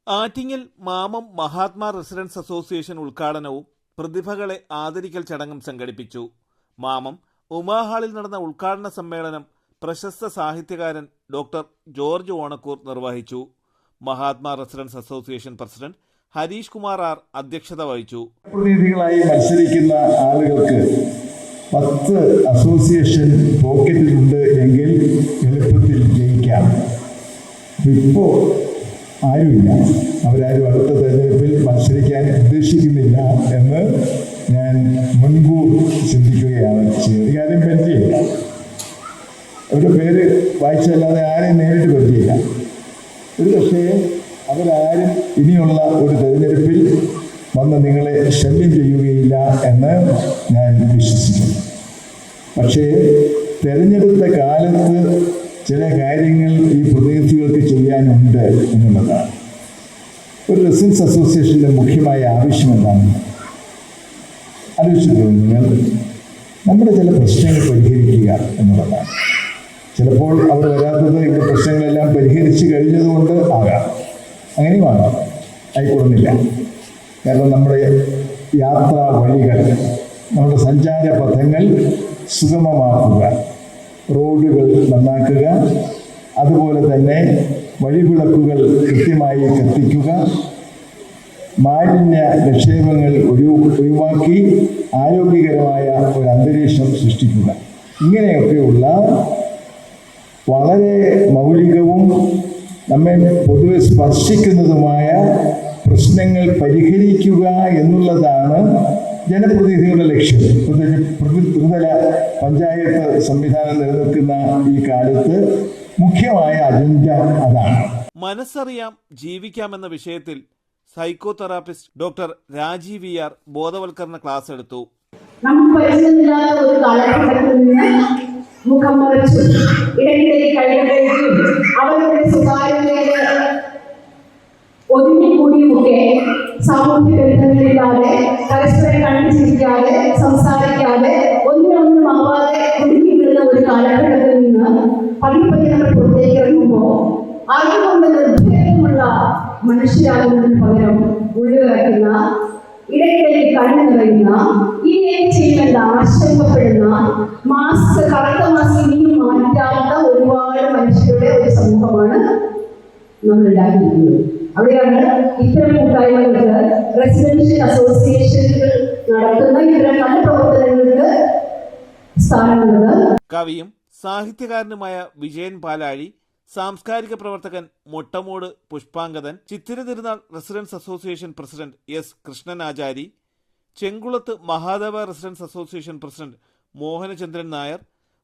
ആറ്റിങ്ങൽ മാമം Mahatma residence association ഉദ്ഘാടനവും പ്രതിഭകളെ ആദരിക്കൽ ചടങ്ങും സംഘടിപ്പിച്ചു. മാമം ഉമാഹാളിൽ നടന്ന ഉദ്ഘാടന സമ്മേളനം പ്രശസ്ത സാഹിത്യകാരൻ ഡോക്ടർ ജോർജ് ഓണക്കൂർ നിർവഹിച്ചു. Mahatma residence association president Harish Kumar R അധ്യക്ഷത വഹിച്ചു. പ്രതിനിധികളായി മത്സരിക്കുന്ന ആളുകൾക്ക് 10 അസോസിയേഷൻ പോക്കറ്റിലുണ്ട് എങ്കിൽ എളുപ്പത്തിൽ ജയിക്കാം. ഇപ്പോൾ ആരുമില്ല, അവരാരും അടുത്ത തെരഞ്ഞെടുപ്പിൽ മത്സരിക്കാൻ ഉദ്ദേശിക്കുന്നില്ല എന്ന് ഞാൻ മുൻകൂർ ചിന്തിക്കുകയാണ് ചെയ്യുന്നത്. കാര്യം പരിചയമില്ല, അവരുടെ പേര് വായിച്ചല്ലാതെ ആരെയും നേരിട്ട് പരിചയമില്ല. ഒരു പക്ഷേ അവരാരും ഇനിയുള്ള ഒരു തെരഞ്ഞെടുപ്പിൽ വന്ന് നിങ്ങളെ ശല്യം ചെയ്യുകയില്ല എന്ന് ഞാൻ വിശ്വസിക്കുന്നു. പക്ഷേ തെരഞ്ഞെടുത്ത കാലത്ത് ചില കാര്യങ്ങൾ ഈ പ്രതിനിധികൾക്ക് ചെയ്യാനുണ്ട് എന്നുള്ളതാണ്. ഒരു റെസിഡൻസ് അസോസിയേഷൻ്റെ മുഖ്യമായ ആവശ്യം എന്താണ് ആലോചിച്ചിട്ടുണ്ടോ നിങ്ങൾ? നമ്മുടെ ചില പ്രശ്നങ്ങൾ പരിഹരിക്കുക എന്നുള്ളതാണ്. ചിലപ്പോൾ അവർ വരാത്തത് ഇവിടെ പ്രശ്നങ്ങളെല്ലാം പരിഹരിച്ച് കഴിഞ്ഞതുകൊണ്ട് ആകാം, അങ്ങനെയുമാകാം, ആയിക്കൊള്ളുന്നില്ല. കാരണം നമ്മുടെ യാത്രാ വഴികൾ, നമ്മുടെ സഞ്ചാര പഥങ്ങൾ സുഗമമാക്കുക, റോഡുകൾ നന്നാക്കുക, അതുപോലെ തന്നെ വഴിവിളക്കുകൾ കൃത്യമായി കത്തിക്കുക, മാലിന്യ നിക്ഷേപങ്ങൾ ഒഴിവാക്കി ആരോഗ്യകരമായ ഒരു അന്തരീക്ഷം സൃഷ്ടിക്കുക. ഇങ്ങനെയൊക്കെയുള്ള വളരെ മൗലികവും നമ്മെ പൊതുവെ സ്പർശിക്കുന്നതുമായ പ്രശ്നങ്ങൾ പരിഹരിക്കുക എന്നുള്ളതാണ് ജനപ്രതിനിധികളുടെ ലക്ഷ്യം. ത്രിതല പഞ്ചായത്ത് സംവിധാനം നിലനിൽക്കുന്ന ഈ കാലത്ത് മുഖ്യമായ അജണ്ട അതാണ്. മനസ്സറിയാം ജീവിക്കാമെന്ന വിഷയത്തിൽ psycho therapist doctor Rajeev VR ബോധവൽക്കരണ ക്ലാസ് എടുത്തു. നമുക്ക് പരിചയമില്ലാത്ത ഒരു കാലഘട്ടത്തിൽ നിന്ന് മുഖം മറിച്ചു ഇടയ്ക്കിടയ്ക്ക് കഴിയുമ്പോഴേക്കും അവരുടെ സ്വകാര്യതയില് ഒതുങ്ങിക്കൂടിയുമൊക്കെ സാമൂഹ്യ ബന്ധങ്ങളില്ലാതെ പരസ്പരം കണ്ടുചിരിക്കാതെ സംസാരിക്കാതെ ഒന്നിനൊന്നും ആവാതെ ഒതുങ്ങിവിടുന്ന ഒരു കാലഘട്ടത്തിൽ നിന്ന് പതിപ്പതി നമ്മൾ പുറത്തേക്ക് ഇറങ്ങുമ്പോൾ അതുകൊണ്ട് നിർഭയമുള്ള മനുഷ്യരാകുന്നതിന് പകരം ഉള്ളിറക്കുന്ന ഇടയ്ക്കിടയ്ക്ക് കണ്ണു നിറയുന്ന ഇനിയും ചെയ്യുമെന്ന് ആശങ്കപ്പെടുന്ന കറുത്ത മാസ്ക് ഇനിയും മാറ്റാത്ത ഒരുപാട് മനുഷ്യരുടെ ഒരു സമൂഹമാണ് നമ്മൾ ഉണ്ടാക്കിയിരിക്കുന്നത്. അവിടെയാണ് ഇത്തരം കൂട്ടായ്മകൾക്ക്, റെസിഡൻഷ്യൽ അസോസിയേഷനുകൾ നടത്തുന്ന ഇത്തരം നല്ല പ്രവർത്തനങ്ങൾക്ക് സ്ഥാനമുള്ളത്. കവിയും സാഹിത്യകാരനുമായ വിജയൻ പാലാഴി, സാംസ്കാരിക പ്രവർത്തകൻ മൊട്ടമോട് Pushpangadan, Chithira Thirunal residence association president S Krishnanachari, ചെങ്കുളത്ത് Mahadeva residence association president Mohanachandran Nair,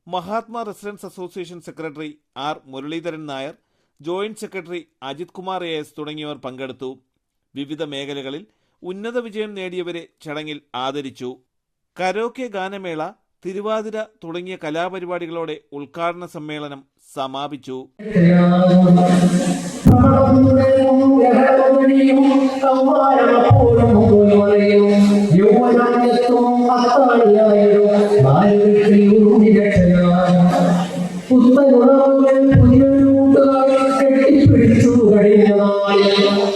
Mahatma residence association secretary R Muraleedharan Nair, joint secretary Ajith Kumar AS തുടങ്ങിയവർ പങ്കെടുത്തു. വിവിധ മേഖലകളിൽ ഉന്നത വിജയം നേടിയവരെ ചടങ്ങിൽ ആദരിച്ചു. കരോക്കെ ഗാനമേള, തിരുവാതിര തുടങ്ങിയ കലാപരിപാടികളോടെ ഉദ്ഘാടന സമ്മേളനം സമാപിച്ചു.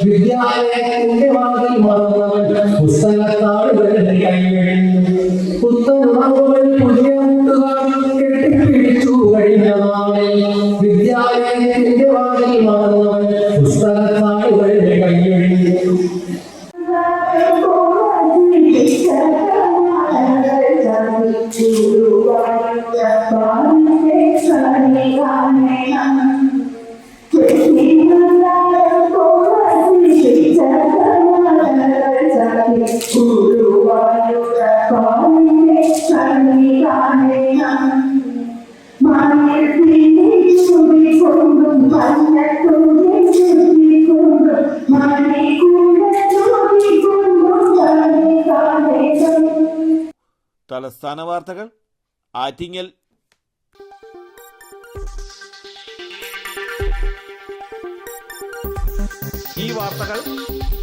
വിദ്യാലയത്തിന്റെ വാതിൽ മറന്നവൻ പുസ്തകത്താളുകളുടെ കൈവഴിഞ്ഞു. പുത്തനുണവുകൾ പുതിയ കൂട്ടുകാർ കെട്ടിപ്പിടിച്ചു കഴിഞ്ഞ നാളിൽ വിദ്യാലയത്തിന്റെ വാതിൽ മറന്നവൻ പുസ്തകത്താളുകളുടെ കൈവഴിഞ്ഞു. തലസ്ഥാന വാർത്തകൾ ആറ്റിങ്ങൽ. ഈ വാർത്തകൾ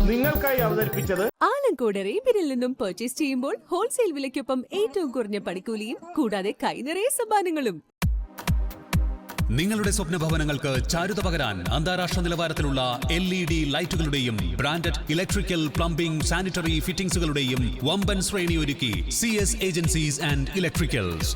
നിങ്ങൾക്കായി അവതരിപ്പിച്ചത് ആലങ്കോട് റേബിനിൽ നിന്നും പർച്ചേസ് ചെയ്യുമ്പോൾ ഹോൾസെയിൽ വിലയ്ക്കൊപ്പം ഏറ്റവും കുറഞ്ഞ പണിക്കൂലിയും കൂടാതെ കൈനിറയെ സമ്മാനങ്ങളും. നിങ്ങളുടെ സ്വപ്ന ഭവനങ്ങൾക്ക് ചാരുത പകരാൻ അന്താരാഷ്ട്ര നിലവാരത്തിലുള്ള LED ലൈറ്റുകളുടെയും ബ്രാൻഡഡ് ഇലക്ട്രിക്കൽ, പ്ലംബിംഗ്, സാനിറ്ററി ഫിറ്റിംഗ്സുകളുടെയും വമ്പൻ ശ്രേണി ഒരുക്കി CS ഏജൻസീസ് ആൻഡ് ഇലക്ട്രിക്കൽസ്.